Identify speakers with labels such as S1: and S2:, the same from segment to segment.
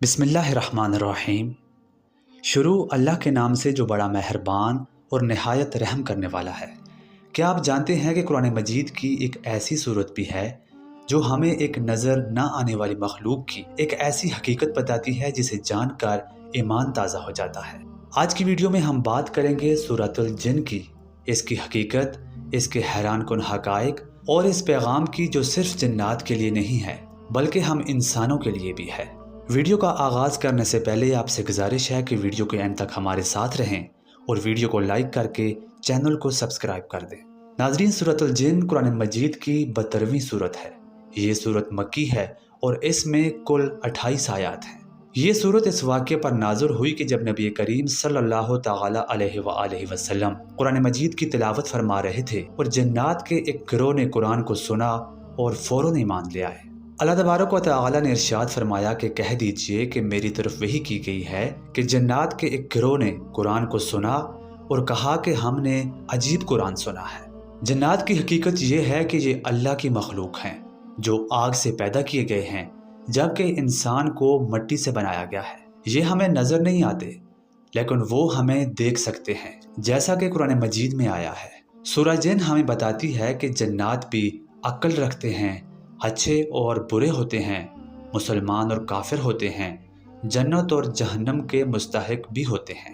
S1: बिस्मिल्लाहिर्रहमानिर्रहीम। शुरू अल्लाह के नाम से जो बड़ा मेहरबान और नहायत रहम करने वाला है। क्या आप जानते हैं कि कुरान मजीद की एक ऐसी सूरत भी है जो हमें एक नज़र ना आने वाली मखलूक की एक ऐसी हकीकत बताती है जिसे जानकर ईमान ताज़ा हो जाता है। आज की वीडियो में हम बात करेंगे सूरतुल जिन की, इसकी हकीकत, इसके हैरान कुन हकाइक और इस पैगाम की जो सिर्फ जिन्नात के लिए नहीं है बल्कि हम इंसानों के लिए भी है। वीडियो का आगाज़ करने से पहले आपसे गुजारिश है कि वीडियो के एंड तक हमारे साथ रहें और वीडियो को लाइक करके चैनल को सब्सक्राइब कर दें। नाज़रीन, सूरतुल जिन कुरान मजीद की 72वीं सूरत है। ये सूरत मक्की है और इसमें कुल 28 आयात हैं। ये सूरत इस वाक़े पर नाज़िल हुई कि जब नबी करीम सल्लल्लाहु तआला अलैहि वसल्लम कुरान मजीद की तिलावत फरमा रहे थे और जन्नात के एक गिरोह ने कुरान को सुना और फ़ौरन ईमान ले आए। अल्लाह तबारक व तआला ने इरशाद फरमाया कि कह दीजिए कि मेरी तरफ वही की गई है कि जन्नात के एक गिरोह ने कुरान को सुना और कहा कि हमने अजीब कुरान सुना है। जन्नात की हकीकत ये है कि ये अल्लाह की मखलूक हैं जो आग से पैदा किए गए हैं, जबकि इंसान को मिट्टी से बनाया गया है। ये हमें नज़र नहीं आते लेकिन वो हमें देख सकते हैं, जैसा कि कुरान मजीद में आया है। सूरह जिन हमें बताती है कि जन्नात भी अक्ल रखते हैं, अच्छे और बुरे होते हैं, मुसलमान और काफिर होते हैं, जन्नत और जहन्नम के मुस्तहिक भी होते हैं।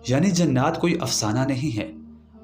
S1: यानी जन्नात कोई अफसाना नहीं है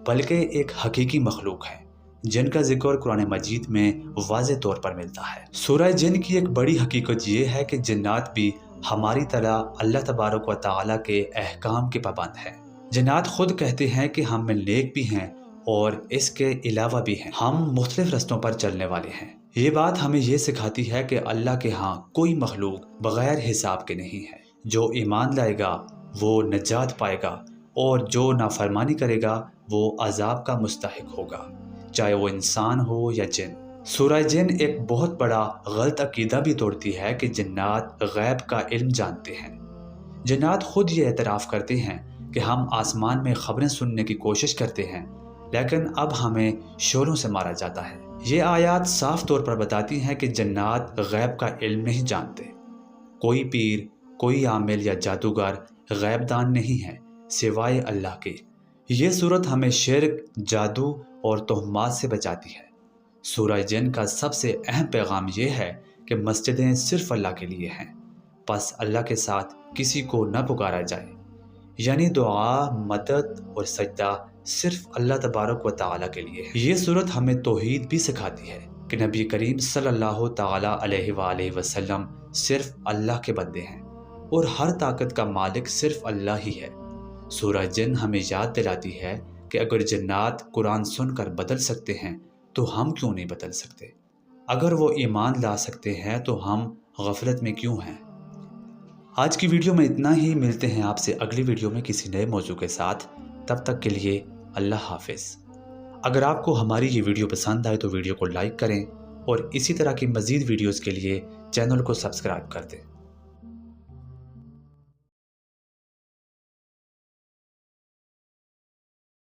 S1: बल्कि एक हकीकी मखलूक है जिनका जिक्र कुरान मजीद में वाज़े तौर पर मिलता है। सूरह जिन की एक बड़ी हकीकत ये है कि जन्नात भी हमारी तरह अल्लाह तबारक व तआला के अहकाम के पाबंद हैं। जन्नात खुद कहते हैं कि हम में नेक भी हैं और इसके अलावा भी हैं, हम मुख्तलिफ रस्तों पर चलने वाले हैं। ये बात हमें ये सिखाती है कि अल्लाह के यहाँ कोई मखलूक बग़ैर हिसाब के नहीं है। जो ईमान लाएगा वो नजात पाएगा और जो नाफरमानी करेगा वो अजाब का मुस्तहिक होगा, चाहे वो इंसान हो या जिन। सूरह जिन एक बहुत बड़ा गलत अकीदा भी तोड़ती है कि जन्नात गैब का इल्म जानते हैं। जन्नात खुद ये एतराफ़ करते हैं कि हम आसमान में खबरें सुनने की कोशिश करते हैं लेकिन अब हमें शोरों से मारा जाता है। ये आयात साफ तौर पर बताती हैं कि जन्नात गैब का इल्म नहीं जानते। कोई पीर, कोई आमिल या जादूगर गैबदान नहीं है सिवाय अल्लाह के। ये सूरत हमें शिर्क, जादू और तोहमात से बचाती है। सूरह जिन का सबसे अहम पैगाम ये है कि मस्जिदें सिर्फ अल्लाह के लिए हैं, बस अल्लाह के साथ किसी को न पुकारा जाए। यानी दुआ, मदद और सजदा सिर्फ अल्लाह तबारक व तआला के लिए है। ये सूरत हमें तौहीद भी सिखाती है कि नबी करीम सल्लल्लाहु तआला अलैहि वसल्लम सिर्फ अल्लाह के बंदे हैं और हर ताकत का मालिक सिर्फ अल्लाह ही है। सूरह जिन हमें याद दिलाती है कि अगर जन्नात कुरान सुनकर बदल सकते हैं तो हम क्यों नहीं बदल सकते। अगर वो ईमान ला सकते हैं तो हम गफलत में क्यों हैं। आज की वीडियो में इतना ही। मिलते हैं आपसे अगली वीडियो में किसी नए मौजू के साथ। तब तक के लिए अल्लाह हाफिज़। अगर आपको हमारी ये वीडियो पसंद आए तो वीडियो को लाइक करें और इसी तरह की मज़ीद वीडियोज़ के लिए चैनल को सब्सक्राइब कर दें।